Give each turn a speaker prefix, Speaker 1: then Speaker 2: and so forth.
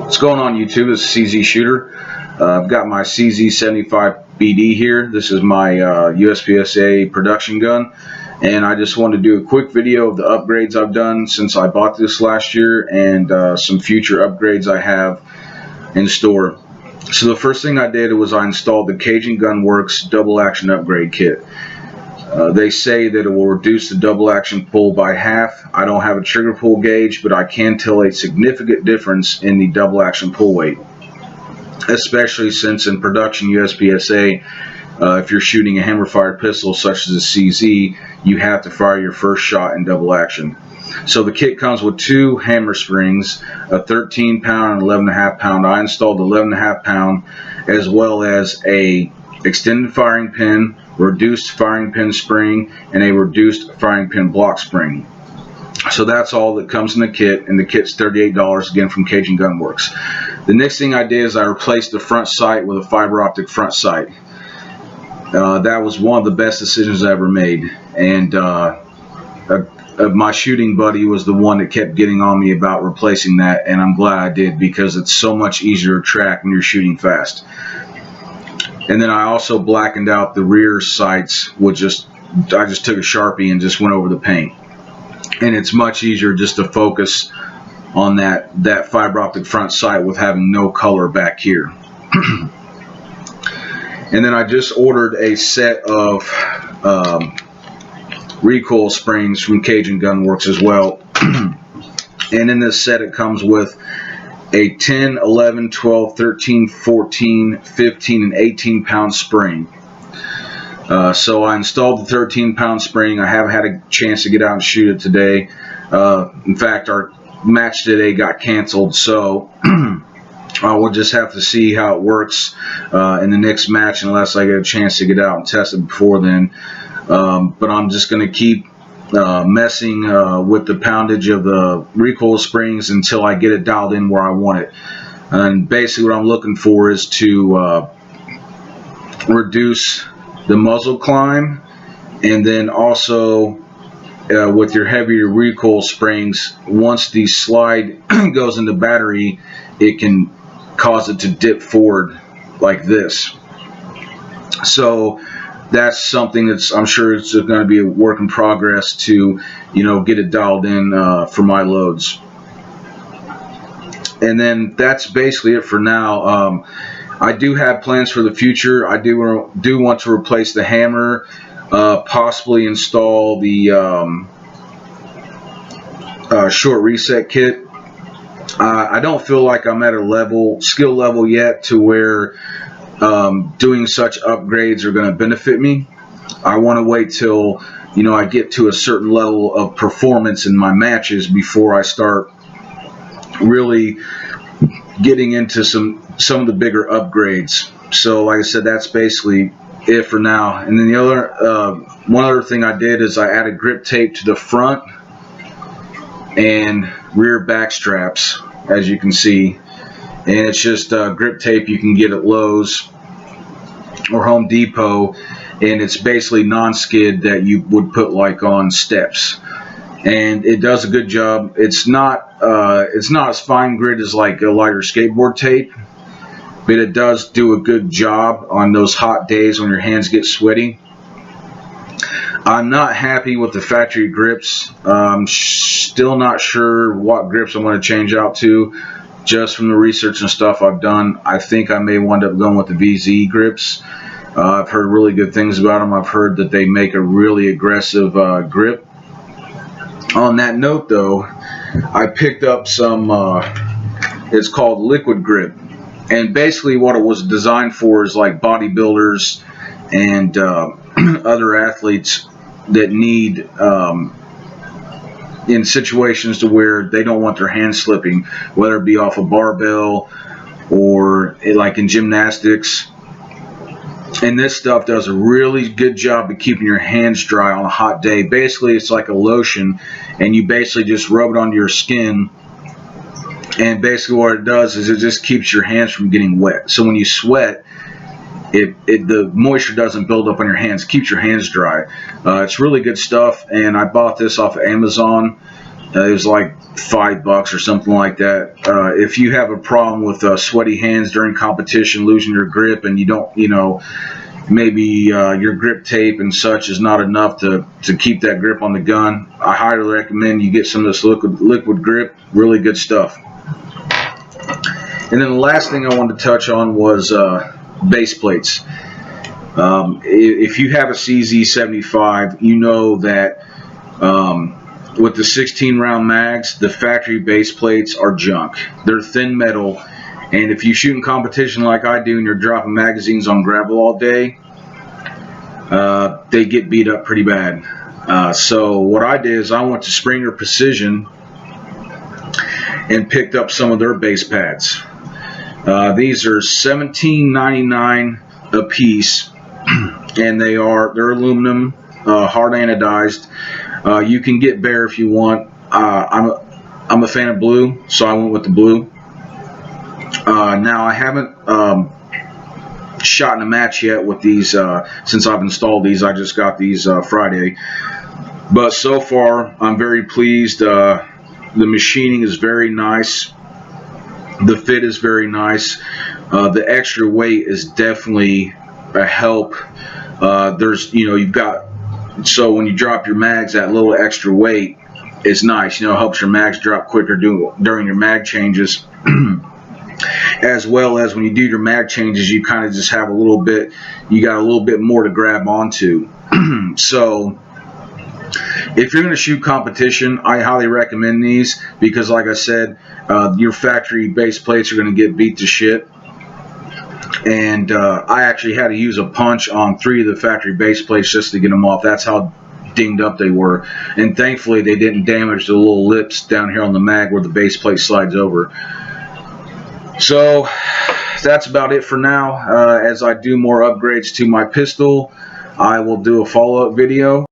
Speaker 1: What's going on YouTube? This is CZ Shooter. I've got my CZ75 BD here. This is my USPSA production gun, and I just wanted to do a quick video of the upgrades I've done since I bought this last year and some future upgrades I have in store. So the first thing I did was I installed the Cajun Gun Works double action upgrade kit. They say that it will reduce the double action pull by half. I don't have a trigger pull gauge, but I can tell a significant difference in the double action pull weight, especially since in production USPSA, if you're shooting a hammer fired pistol such as a CZ, you have to fire your first shot in double action. So the kit comes with two hammer springs, a 13 pound and 11.5 pound. I installed 11.5 pound, as well as a extended firing pin, reduced firing pin spring, and a reduced firing pin block spring. So that's all that comes in the kit, and the kit's $38 again from Cajun Gun Works. The next thing I did is I replaced the front sight with a fiber optic front sight. That was one of the best decisions I ever made, and my shooting buddy was the one that kept getting on me about replacing that, and I'm glad I did, because it's so much easier to track when you're shooting fast. And then I also blackened out the rear sights with I just took a Sharpie and just went over the paint. And it's much easier just to focus on that fiber optic front sight with having no color back here. And then I just ordered a set of recoil springs from Cajun Gun Works as well. And in this set it comes with a 10, 11, 12, 13, 14, 15, and 18 pound spring. So I installed the 13 pound spring. I haven't had a chance to get out and shoot it today. In fact, our match today got canceled, so we'll just have to see how it works in the next match, unless I get a chance to get out and test it before then. But I'm just going to keep messing with the poundage of the recoil springs until I get it dialed in where I want it. And basically what I'm looking for is to reduce the muzzle climb, and then also with your heavier recoil springs, once the slide goes into battery, it can cause it to dip forward like this. So that's something that's, I'm sure it's going to be a work in progress to, get it dialed in for my loads. And then that's basically it for now. I do have plans for the future. I do want to replace the hammer, possibly install the short reset kit. I don't feel like I'm at a skill level yet to where doing such upgrades are going to benefit me. I want to wait till I get to a certain level of performance in my matches before I start really getting into some of the bigger upgrades. So like I said, that's basically it for now. And then one other thing I did is I added grip tape to the front and rear back straps, as you can see. And it's just grip tape you can get at Lowe's or Home Depot, and it's basically non-skid that you would put like on steps, and it does a good job. It's not as fine grit as like a lighter skateboard tape, but it does do a good job on those hot days when your hands get sweaty. I'm not happy with the factory grips. I'm still not sure what grips I'm going to change out to. Just from the research and stuff I've done, I think I may wind up going with the VZ grips. I've heard really good things about them. I've heard that they make a really aggressive grip. On that note though, I picked up some, it's called Liquid Grip. And basically what it was designed for is like bodybuilders and other athletes that need, in situations to where they don't want their hands slipping, whether it be off a barbell or like in gymnastics. And this stuff does a really good job of keeping your hands dry on a hot day. Basically it's like a lotion, and you basically just rub it onto your skin, and basically what it does is it just keeps your hands from getting wet. So when you sweat, the moisture doesn't build up on your hands, keeps your hands dry. It's really good stuff, and I bought this off of Amazon. It was like $5 or something like that. If you have a problem with sweaty hands during competition, losing your grip, and you don't, maybe your grip tape and such is not enough to keep that grip on the gun, I highly recommend you get some of this liquid grip. Really good stuff. And then the last thing I wanted to touch on was base plates. If you have a CZ75, you know that with the 16 round mags, the factory base plates are junk. They're thin metal, and if you shoot in competition like I do and you're dropping magazines on gravel all day, they get beat up pretty bad. So what I did is I went to Springer Precision and picked up some of their base pads. These are $17.99 a piece, and they're aluminum, hard anodized. You can get bare if you want. I'm a fan of blue, so I went with the blue. Now I haven't shot in a match yet with these since I've installed these. I just got these Friday, but so far I'm very pleased. The machining is very nice. The fit is very nice. The extra weight is definitely a help. You've got, so when you drop your mags, that little extra weight is nice. It helps your mags drop quicker during your mag changes. As well as when you do your mag changes, you kind of just have you got a little bit more to grab onto. So if you're going to shoot competition, I highly recommend these, because like I said, your factory base plates are going to get beat to shit. And I actually had to use a punch on 3 of the factory base plates just to get them off. That's how dinged up they were. And thankfully they didn't damage the little lips down here on the mag where the base plate slides over. So that's about it for now. As I do more upgrades to my pistol, I will do a follow-up video.